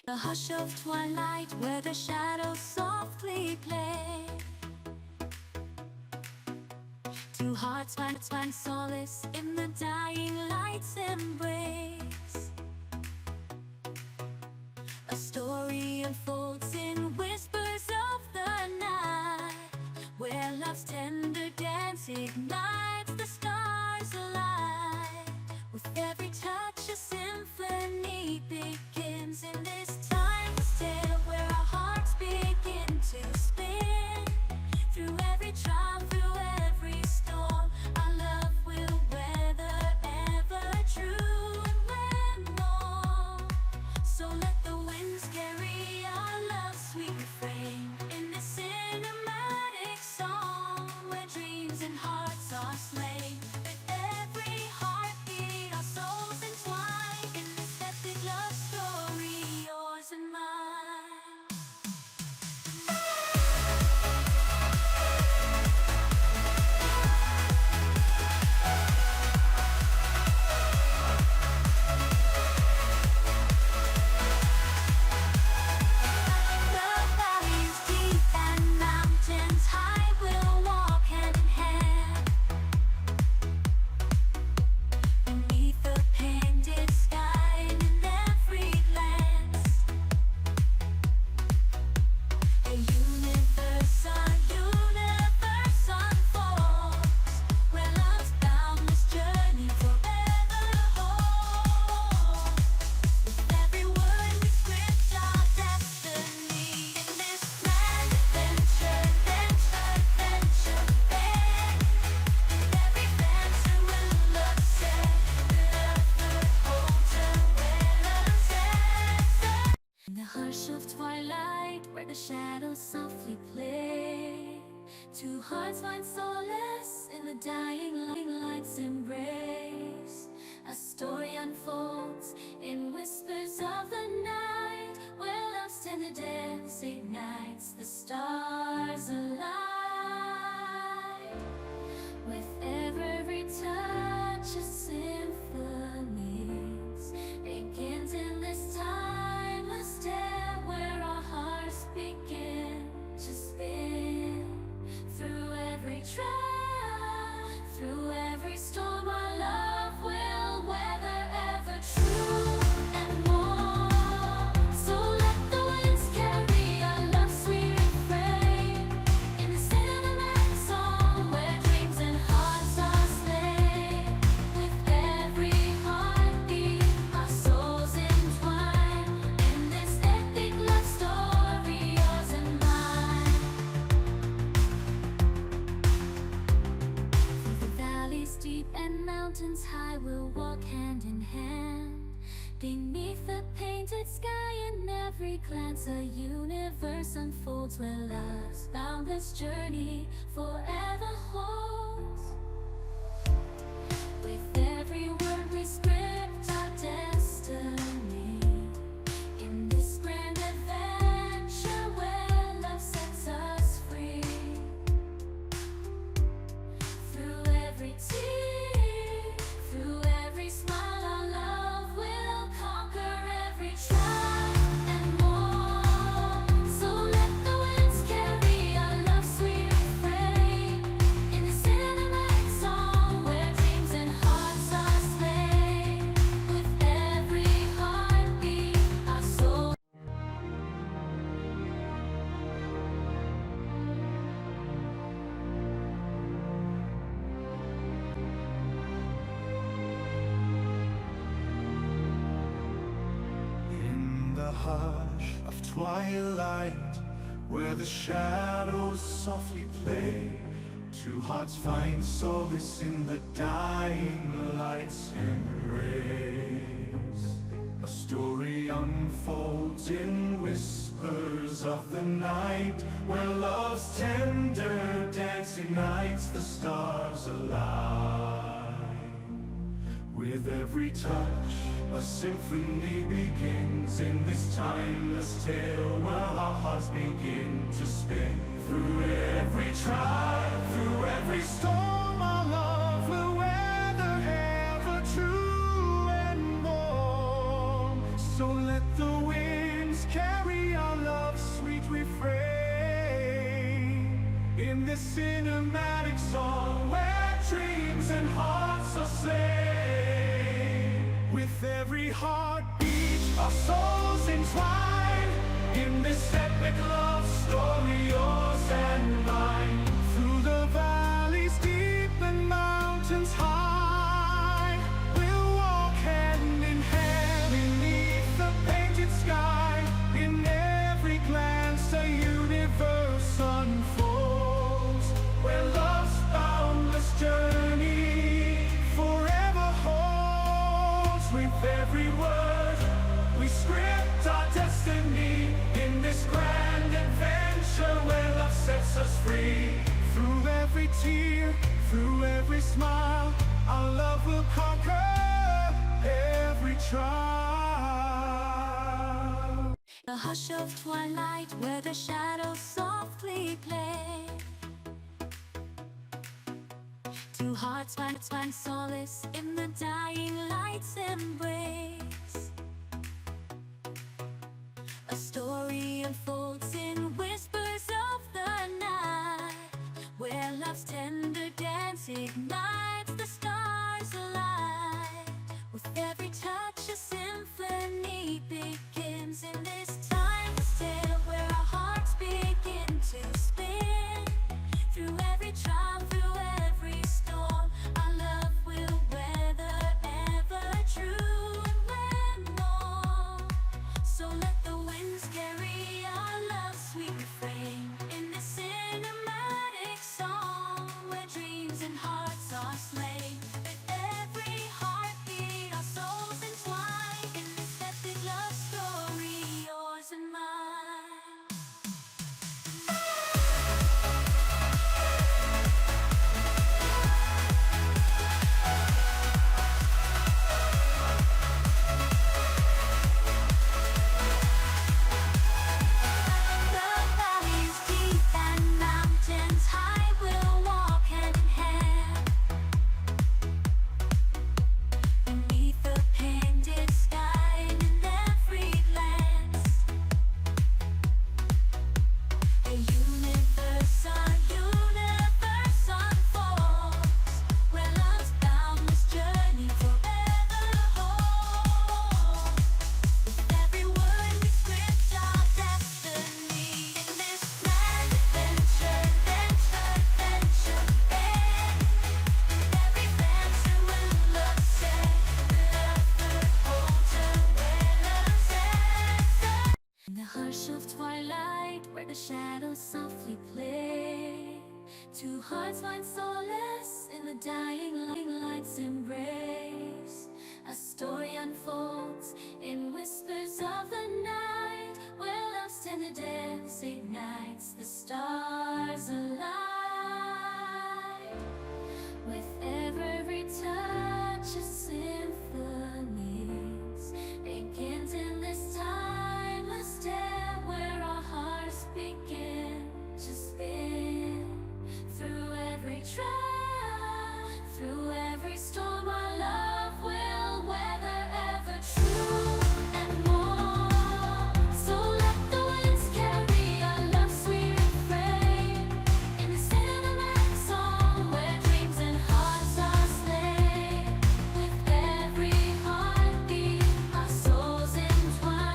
The hush of twilight where the shadows softly play. Two hearts find solace in the dying light's embrace. A story unfolds in whispers of the night, where love's tender dance ignites the stars alight. With every touch a symphony begins in this timeless tale, where our hearts begin to spin. Through every trial, through every storm, our love will weather ever true and when warm. So let the winds carry our love's sweet refrain in this cinematic song, where dreams and hearts are slain. With every heartbeat, our souls entwine in this epic love story, yours and mine. The valleys deep and mountains high will walk hand in hand. Beneath the painted sky and in every glance, a universe unfolds, where love's boundless journey forever holds. With every word we script our destiny in this grand adventure, bend. In every venture will love set, earth holds her where love's at. In the hush of twilight, where the shadows softly play, two hearts find solace in the dying light's embrace. A story unfolds in whispers of the night, where love's tender dance ignites the stars alight. With every touch a symphony begins in this timeless tale, where our hearts begin to spin. Through every trial, through every storm, our love will weather ever true and more. So let the winds carry our love's sweet refrain in the cinematic song, where dreams and hearts are slain. With every heartbeat, our souls entwine in this epic love story, yours and mine. Through the valleys deep and mountains high, we'll walk hand in hand. Beneath the painted sky, in every glance, a universe unfolds, where love's boundless journey forever holds. With every word we script our destiny in this grand adventure, where love sets us free. Through every tear, through every smile, our love will conquer every trial and more. So let the winds carry our love's sweet refrain in the cinematic song, where dreams and hearts are slain. With every heartbeat, our soul. In the hush of twilight, where the shadows softly play, two hearts find solace in the dying light's embrace. A story unfolds in whispers of the night, where love's tender dance ignites the stars alight. With every touch, a symphony begins in this timeless tale, where our hearts begin to spin. Through every trial, through every storm, our love will weather ever true and warm. So let the winds this cinematic song where dreams and hearts are slain. With every heartbeat, our souls entwine in this epic love story, yours and mine. Through the valleys deep and mountains high, we'll walk hand in hand beneath the painted sky. In every glance a universe unfolds, where love's boundless journey forever holds. With every word we script our destiny in this grand adventure where love sets us free. Through every tear, through every smile, our love will conquer every trial. The hush of twilight where the shadows softly play. Two hearts find solace in the dying light's embrace. A story unfolds in whispers of the night, where love's tender dance ignites the stars alight. With every touch a symphony begins in this timeless tale where our hearts begin to spin. Through every trial, through every storm, our love will weather ever true and when warm. So let the winds carry our love's sweet refrain in this cinematic song where dreams and hearts are slain. With every heartbeat, our souls entwine in this epic love story, yours and mine. The valleys deep and mountains high will walk hand in hand beneath the painted sky and in every glance. A universe unfolds, where love's boundless journey forever holds. With every word we script our destiny in this grand adventure, every fancy will love set, love holds her where love's at. In the hush of twilight, where the shadows softly play, two hearts find solace in the dying light's embrace. A story unfolds in whispers of the night, where love's tender dance ignites the stars.